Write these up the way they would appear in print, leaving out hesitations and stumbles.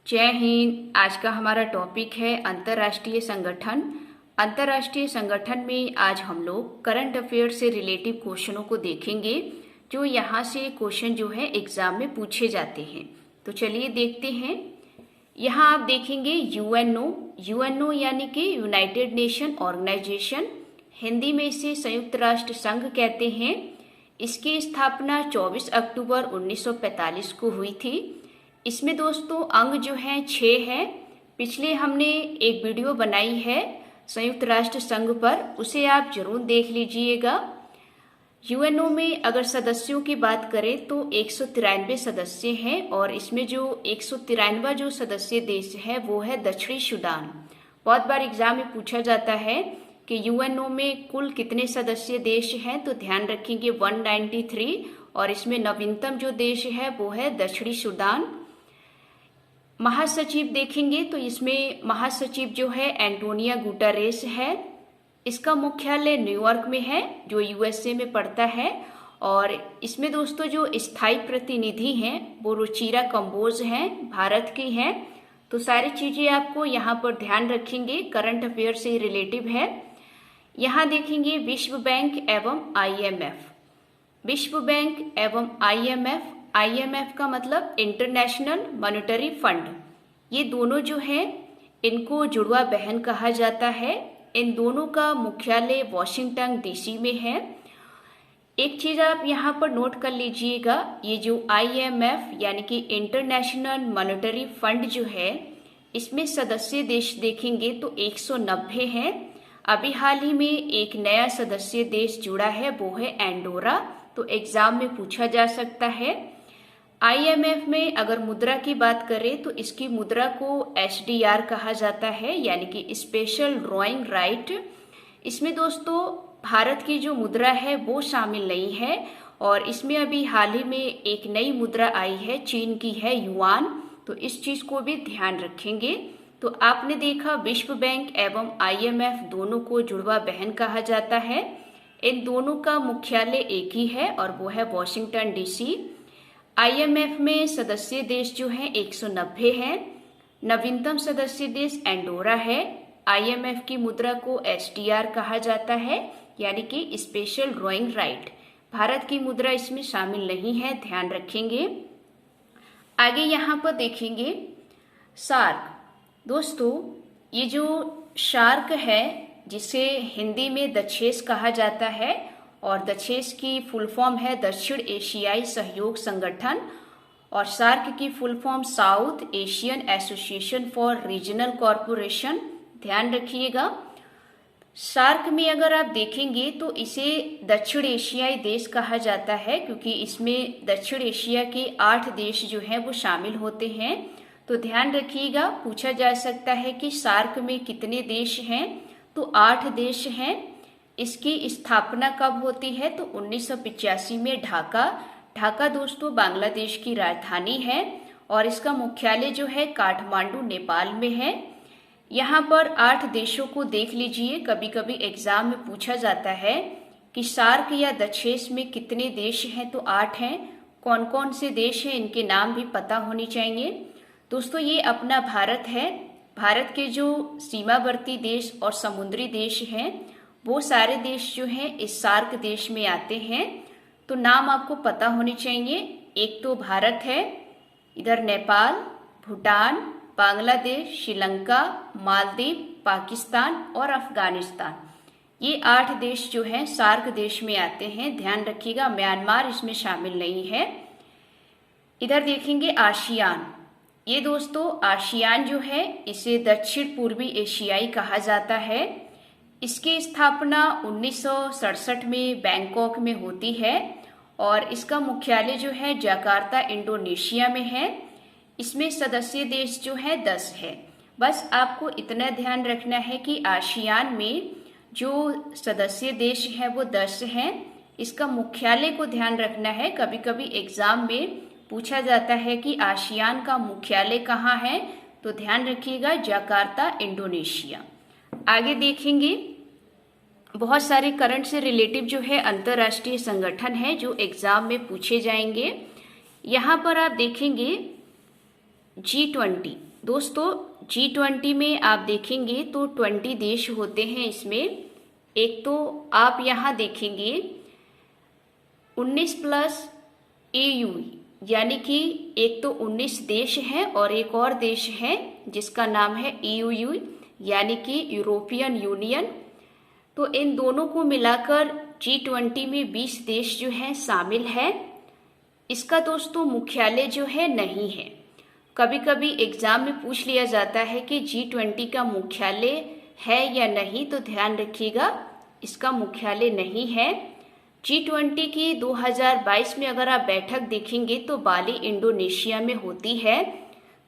जय हिंद। आज का हमारा टॉपिक है अंतर्राष्ट्रीय संगठन। अंतर्राष्ट्रीय संगठन में आज हम लोग करंट अफेयर से रिलेटिव क्वेश्चनों को देखेंगे, जो यहाँ से क्वेश्चन जो है एग्जाम में पूछे जाते हैं। तो चलिए देखते हैं। यहाँ आप देखेंगे यूएनओ यानी कि यूनाइटेड नेशन ऑर्गेनाइजेशन, हिंदी में इसे संयुक्त राष्ट्र संघ कहते हैं। इसकी स्थापना 24 अक्टूबर 1945 को हुई थी। इसमें दोस्तों अंग जो हैं 6 हैं। पिछले हमने एक वीडियो बनाई है संयुक्त राष्ट्र संघ पर, उसे आप जरूर देख लीजिएगा। यूएनओ में अगर सदस्यों की बात करें तो 193 सदस्य हैं और इसमें जो 193वां जो सदस्य देश है वो है दक्षिणी सूडान। बहुत बार एग्जाम में पूछा जाता है कि यूएनओ में कुल कितने सदस्य देश हैं, तो ध्यान रखेंगे 193, और इसमें नवीनतम जो देश है वो है दक्षिणी सूडान। महासचिव देखेंगे तो इसमें महासचिव जो है एंटोनियो गुटेरेस है। इसका मुख्यालय न्यूयॉर्क में है जो यूएसए में पड़ता है। और इसमें दोस्तों जो स्थायी प्रतिनिधि हैं वो रुचिरा कंबोज हैं, भारत की हैं। तो सारी चीजें आपको यहाँ पर ध्यान रखेंगे, करंट अफेयर से रिलेटिव है। यहाँ देखेंगे विश्व बैंक एवं आईएमएफ। विश्व बैंक एवं आईएमएफ का मतलब इंटरनेशनल मॉनेटरी फंड। ये दोनों जो है इनको जुड़वा बहन कहा जाता है। इन दोनों का मुख्यालय वॉशिंगटन डीसी में है। एक चीज आप यहाँ पर नोट कर लीजिएगा, ये जो आईएमएफ यानी कि इंटरनेशनल मॉनेटरी फंड जो है, इसमें सदस्य देश देखेंगे तो 190 हैं। अभी हाल ही में एक नया सदस्य देश जुड़ा है, वो है एंडोरा। तो एग्जाम में पूछा जा सकता है। आईएमएफ में अगर मुद्रा की बात करें तो इसकी मुद्रा को एचडीआर कहा जाता है, यानी कि स्पेशल ड्रॉइंग राइट। इसमें दोस्तों भारत की जो मुद्रा है वो शामिल नहीं है, और इसमें अभी हाल ही में एक नई मुद्रा आई है, चीन की है युआन। तो इस चीज को भी ध्यान रखेंगे। तो आपने देखा विश्व बैंक एवं आईएमएफ दोनों को जुड़वा बहन कहा जाता है। इन दोनों का मुख्यालय एक ही है और वो है वॉशिंगटन डीसी। आईएमएफ में सदस्य देश जो हैं 190 हैं। नवीनतम सदस्य देश एंडोरा है। आईएमएफ की मुद्रा को एचडीआर कहा जाता है, यानी कि स्पेशल ड्रॉइंग राइट। भारत की मुद्रा इसमें शामिल नहीं है, ध्यान रखेंगे। आगे यहाँ पर देखेंगे सार्क। दोस्तों ये जो सार्क है, जिसे हिंदी में दक्षेस कहा जाता है, और दक्षेस की फुल फॉर्म है दक्षिण एशियाई सहयोग संगठन, और सार्क की full form south Asian association for regional corporation. ध्यान रखिएगा। सार्क में अगर आप देखेंगे तो इसे दक्षिण एशियाई देश कहा जाता है, क्योंकि इसमें दक्षिण एशिया के 8 देश जो हैं वो शामिल होते हैं। तो ध्यान रखिएगा, पूछा जा सकता है कि सार्क में कितने देश हैं, तो 8 देश हैं। इसकी स्थापना कब होती है, तो 1985 में ढाका दोस्तों बांग्लादेश की राजधानी है, और इसका मुख्यालय जो है काठमांडू नेपाल में है। यहाँ पर 8 देशों को देख लीजिए। कभी कभी एग्जाम में पूछा जाता है कि सार्क या दक्षेस में कितने देश हैं, तो 8 हैं। कौन कौन से देश हैं इनके नाम भी पता होने चाहिए। दोस्तों ये अपना भारत है। भारत के जो सीमावर्ती देश और समुद्री देश हैं वो सारे देश जो हैं इस सार्क देश में आते हैं। तो नाम आपको पता होने चाहिए। एक तो भारत है, इधर नेपाल, भूटान, बांग्लादेश, श्रीलंका, मालदीव, पाकिस्तान और अफगानिस्तान। ये 8 देश जो हैं सार्क देश में आते हैं। ध्यान रखिएगा, म्यांमार इसमें शामिल नहीं है। इधर देखेंगे आसियान। ये दोस्तों आसियान जो है इसे दक्षिण पूर्वी एशियाई कहा जाता है। इसकी स्थापना 1967 में बैंकॉक में होती है, और इसका मुख्यालय जो है जकार्ता इंडोनेशिया में है। इसमें सदस्य देश जो है 10 है। बस आपको इतना ध्यान रखना है कि आसियान में जो सदस्य देश है वो 10 हैं। इसका मुख्यालय को ध्यान रखना है। कभी कभी एग्जाम में पूछा जाता है कि आसियान का मुख्यालय कहाँ है, तो ध्यान रखिएगा जकार्ता इंडोनेशिया। आगे देखेंगे बहुत सारे करंट से रिलेटिव जो है अंतर्राष्ट्रीय संगठन है जो एग्जाम में पूछे जाएंगे। यहाँ पर आप देखेंगे G20 दोस्तों G20 में आप देखेंगे तो 20 देश होते हैं इसमें। एक तो आप यहाँ देखेंगे 19 प्लस EU, यानी कि एक तो 19 देश हैं और एक और देश है जिसका नाम है EU, यानी कि यूरोपियन यूनियन। तो इन दोनों को मिलाकर G20 में 20 देश जो हैं शामिल है। इसका दोस्तों मुख्यालय जो है नहीं है। कभी कभी एग्जाम में पूछ लिया जाता है कि G20 का मुख्यालय है या नहीं, तो ध्यान रखिएगा इसका मुख्यालय नहीं है। G20 की 2022 में अगर आप बैठक देखेंगे तो बाली इंडोनेशिया में होती है,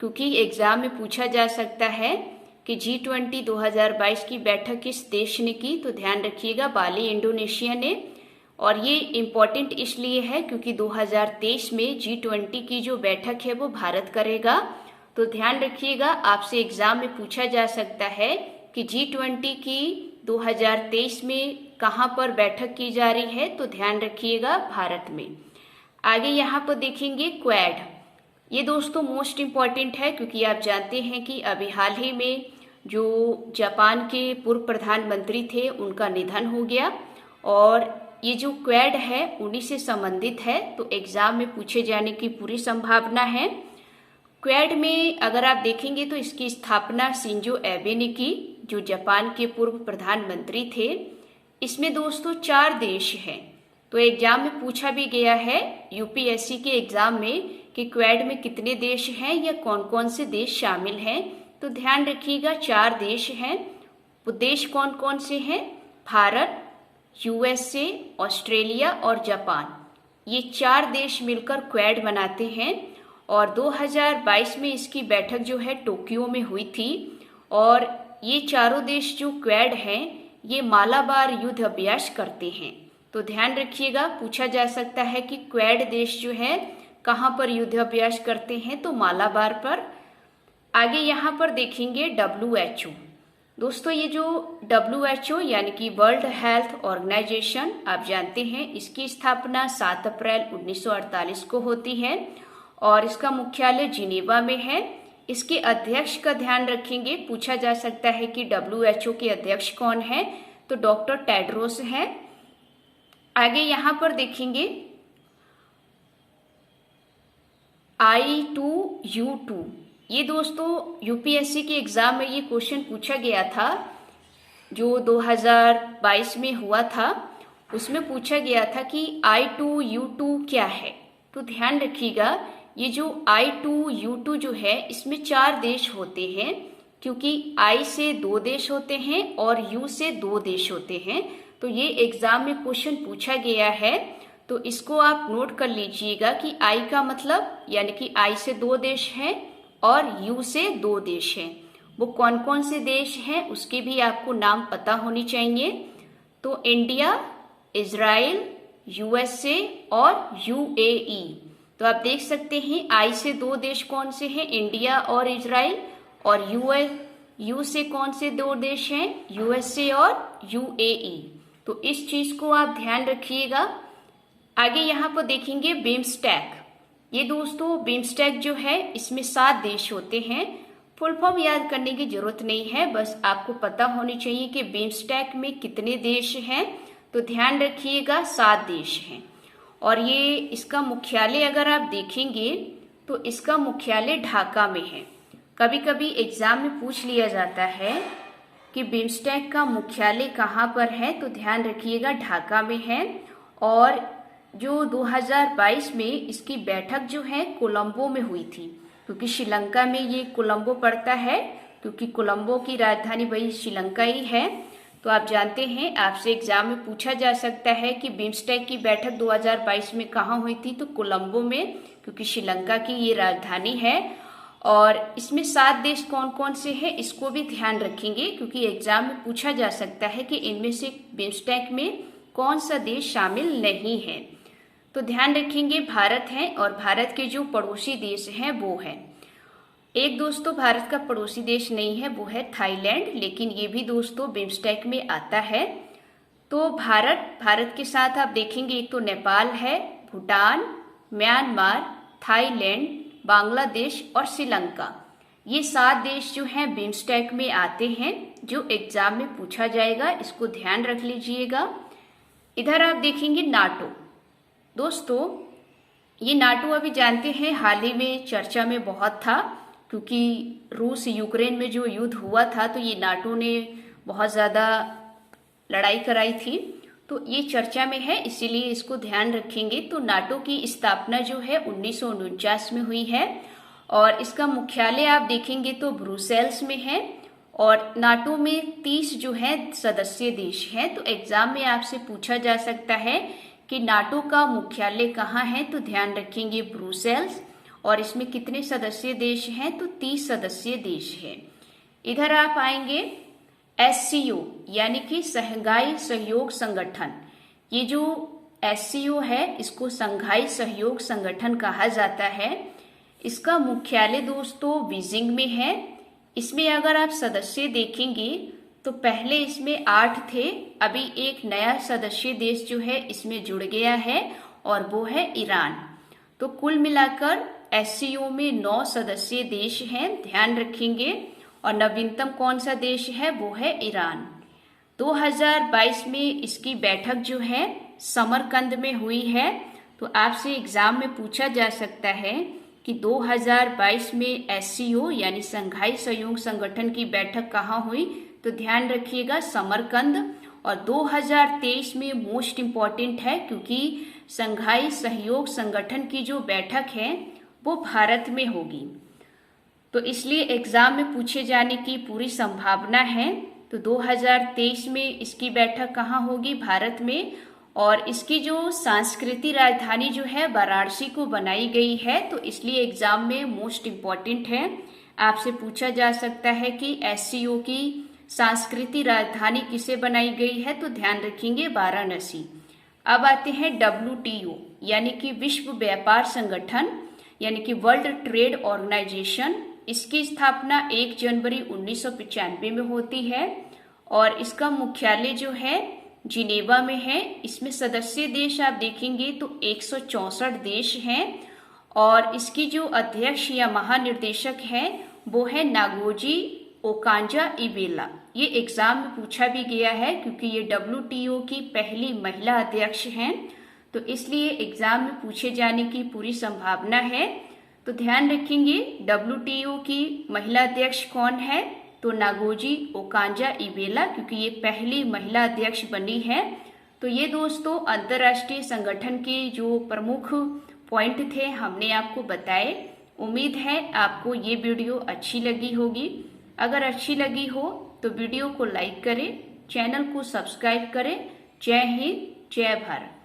क्योंकि एग्जाम में पूछा जा सकता है कि G20 2022 की बैठक किस देश ने की, तो ध्यान रखिएगा बाली इंडोनेशिया ने। और ये इम्पॉर्टेंट इसलिए है क्योंकि 2023 में G20 की जो बैठक है वो भारत करेगा। तो ध्यान रखिएगा, आपसे एग्जाम में पूछा जा सकता है कि G20 की 2023 में कहाँ पर बैठक की जा रही है, तो ध्यान रखिएगा भारत में। आगे यहाँ पर देखेंगे क्वाड। ये दोस्तों मोस्ट इम्पॉर्टेंट है क्योंकि आप जानते हैं कि अभी हाल ही में जो जापान के पूर्व प्रधानमंत्री थे उनका निधन हो गया, और ये जो क्वाड है उन्हीं से संबंधित है, तो एग्जाम में पूछे जाने की पूरी संभावना है। क्वाड में अगर आप देखेंगे तो इसकी स्थापना शिंजो एबे ने की, जो जापान के पूर्व प्रधानमंत्री थे। इसमें दोस्तों 4 देश हैं, तो एग्जाम में पूछा भी गया है यूपीएससी के एग्जाम में कि क्वाड में कितने देश हैं या कौन कौन से देश शामिल हैं। तो ध्यान रखिएगा 4 देश हैं। वो देश कौन कौन से हैं? भारत, USA, ऑस्ट्रेलिया और जापान। ये 4 देश मिलकर क्वाड बनाते हैं। और 2022 में इसकी बैठक जो है टोक्यो में हुई थी। और ये चारों देश जो क्वाड हैं ये मालाबार युद्ध अभ्यास करते हैं। तो ध्यान रखिएगा, पूछा जा सकता है कि क्वाड देश जो है कहाँ पर युद्ध अभ्यास करते हैं, तो मालाबार पर। आगे यहाँ पर देखेंगे WHO। दोस्तों ये जो WHO यानी कि वर्ल्ड हेल्थ ऑर्गेनाइजेशन, आप जानते हैं इसकी स्थापना 7 अप्रैल 1948 को होती है और इसका मुख्यालय जिनेवा में है। इसके अध्यक्ष का ध्यान रखेंगे, पूछा जा सकता है कि WHO के अध्यक्ष कौन है, तो डॉक्टर टेड्रोस है। आगे यहाँ पर देखेंगे I2U2। ये दोस्तों यूपीएससी के एग्जाम में ये क्वेश्चन पूछा गया था, जो 2022 में हुआ था। उसमें पूछा गया था कि I2U2 क्या है। तो ध्यान रखिएगा, ये जो I2U2 जो है इसमें 4 देश होते हैं, क्योंकि I से 2 देश होते हैं और U से 2 देश होते हैं। तो ये एग्जाम में क्वेश्चन पूछा गया है, तो इसको आप नोट कर लीजिएगा कि I का मतलब यानी कि I से 2 देश हैं और U से 2 देश हैं। वो कौन कौन से देश हैं उसके भी आपको नाम पता होनी चाहिए। तो इंडिया, इजराइल, USA और UAE। तो आप देख सकते हैं I से 2 देश कौन से हैं, इंडिया और इजराइल। और U से कौन से 2 देश हैं, USA और UAE। तो इस चीज को आप ध्यान रखिएगा। आगे यहाँ पर देखेंगे बिम्स्टेक। ये दोस्तों बिम्स्टेक जो है इसमें 7 देश होते हैं। फुल फॉर्म याद करने की जरूरत नहीं है, बस आपको पता होनी चाहिए कि बिम्स्टेक में कितने देश हैं। तो ध्यान रखिएगा 7 देश हैं। और ये इसका मुख्यालय अगर आप देखेंगे तो इसका मुख्यालय ढाका में है। कभी कभी एग्जाम में पूछ लिया जाता है कि बिम्स्टेक का मुख्यालय कहाँ पर है, तो ध्यान रखिएगा ढाका में है। और जो 2022 में इसकी बैठक जो है कोलंबो में हुई थी, क्योंकि श्रीलंका में ये कोलंबो पड़ता है, क्योंकि कोलंबो की राजधानी वही श्रीलंका ही है। तो आप जानते हैं आपसे एग्जाम में पूछा जा सकता है कि बिम्स्टेक की बैठक 2022 में कहाँ हुई थी, तो कोलंबो में, क्योंकि श्रीलंका की ये राजधानी है। और इसमें 7 देश कौन कौन से हैं इसको भी ध्यान रखेंगे, क्योंकि एग्जाम में पूछा जा सकता है कि इनमें से बिम्स्टेक में कौन सा देश शामिल नहीं है। तो ध्यान रखेंगे भारत है, और भारत के जो पड़ोसी देश हैं वो है, एक दोस्तों भारत का पड़ोसी देश नहीं है, वो है थाईलैंड, लेकिन ये भी दोस्तों बिम्स्टेक में आता है। तो भारत के साथ आप देखेंगे एक तो नेपाल है, भूटान, म्यांमार, थाईलैंड, बांग्लादेश और श्रीलंका। ये 7 देश जो हैं बिम्स्टेक में आते हैं, जो एग्जाम में पूछा जाएगा, इसको ध्यान रख लीजिएगा। इधर आप देखेंगे नाटो। दोस्तों ये नाटो अभी जानते हैं हाल ही में चर्चा में बहुत था, क्योंकि रूस यूक्रेन में जो युद्ध हुआ था तो ये नाटो ने बहुत ज़्यादा लड़ाई कराई थी, तो ये चर्चा में है, इसीलिए इसको ध्यान रखेंगे। तो नाटो की स्थापना जो है 1949 में हुई है और इसका मुख्यालय आप देखेंगे तो ब्रुसेल्स में है और नाटो में 30 जो है सदस्य देश हैं। तो एग्जाम में आपसे पूछा जा सकता है कि नाटो का मुख्यालय कहाँ है, तो ध्यान रखेंगे ब्रुसेल्स। और इसमें कितने सदस्य देश हैं, तो 30 सदस्य देश हैं। इधर आप आएंगे SCO यानी कि शंघाई सहयोग संगठन। ये जो SCO है इसको शंघाई सहयोग संगठन कहा जाता है। इसका मुख्यालय दोस्तों बीजिंग में है। इसमें अगर आप सदस्य देखेंगे तो पहले इसमें 8 थे, अभी एक नया सदस्य देश जो है इसमें जुड़ गया है और वो है ईरान। तो कुल मिलाकर SCO में 9 सदस्य देश हैं, ध्यान रखेंगे। और नवीनतम कौन सा देश है, वो है ईरान। 2022 में इसकी बैठक जो है समरकंद में हुई है। तो आपसे एग्जाम में पूछा जा सकता है कि 2022 में SCO यानी शंघाई सहयोग संगठन की बैठक कहाँ हुई, तो ध्यान रखिएगा समरकंद। और 2023 में मोस्ट इम्पॉर्टेंट है, क्योंकि शंघाई सहयोग संगठन की जो बैठक है वो भारत में होगी, तो इसलिए एग्जाम में पूछे जाने की पूरी संभावना है। तो 2023 में इसकी बैठक कहाँ होगी, भारत में। और इसकी जो सांस्कृतिक राजधानी जो है वाराणसी को बनाई गई है, तो इसलिए एग्जाम में मोस्ट इम्पॉर्टेंट है। आपसे पूछा जा सकता है कि SCO की सांस्कृतिक राजधानी किसे बनाई गई है, तो ध्यान रखेंगे वाराणसी। अब आते हैं WTO यानी कि विश्व व्यापार संगठन यानी कि वर्ल्ड ट्रेड ऑर्गेनाइजेशन। इसकी स्थापना 1 जनवरी 1995 में होती है और इसका मुख्यालय जो है जिनेवा में है। इसमें सदस्य देश आप देखेंगे तो 164 देश हैं और इसकी जो अध्यक्ष या महानिर्देशक है वो है नागोजी ओकांजा-इवेला। ये एग्जाम में पूछा भी गया है क्योंकि ये WTO की पहली महिला अध्यक्ष हैं, तो इसलिए एग्जाम में पूछे जाने की पूरी संभावना है। तो ध्यान रखेंगे WTO की महिला अध्यक्ष कौन है, तो नागोजी ओकांजा-इवेला, क्योंकि ये पहली महिला अध्यक्ष बनी है। तो ये दोस्तों अंतर्राष्ट्रीय संगठन के जो प्रमुख पॉइंट थे हमने आपको बताए। उम्मीद है आपको ये वीडियो अच्छी लगी होगी। अगर अच्छी लगी हो तो वीडियो को लाइक करें, चैनल को सब्सक्राइब करें। जय हिंद, जय भारत।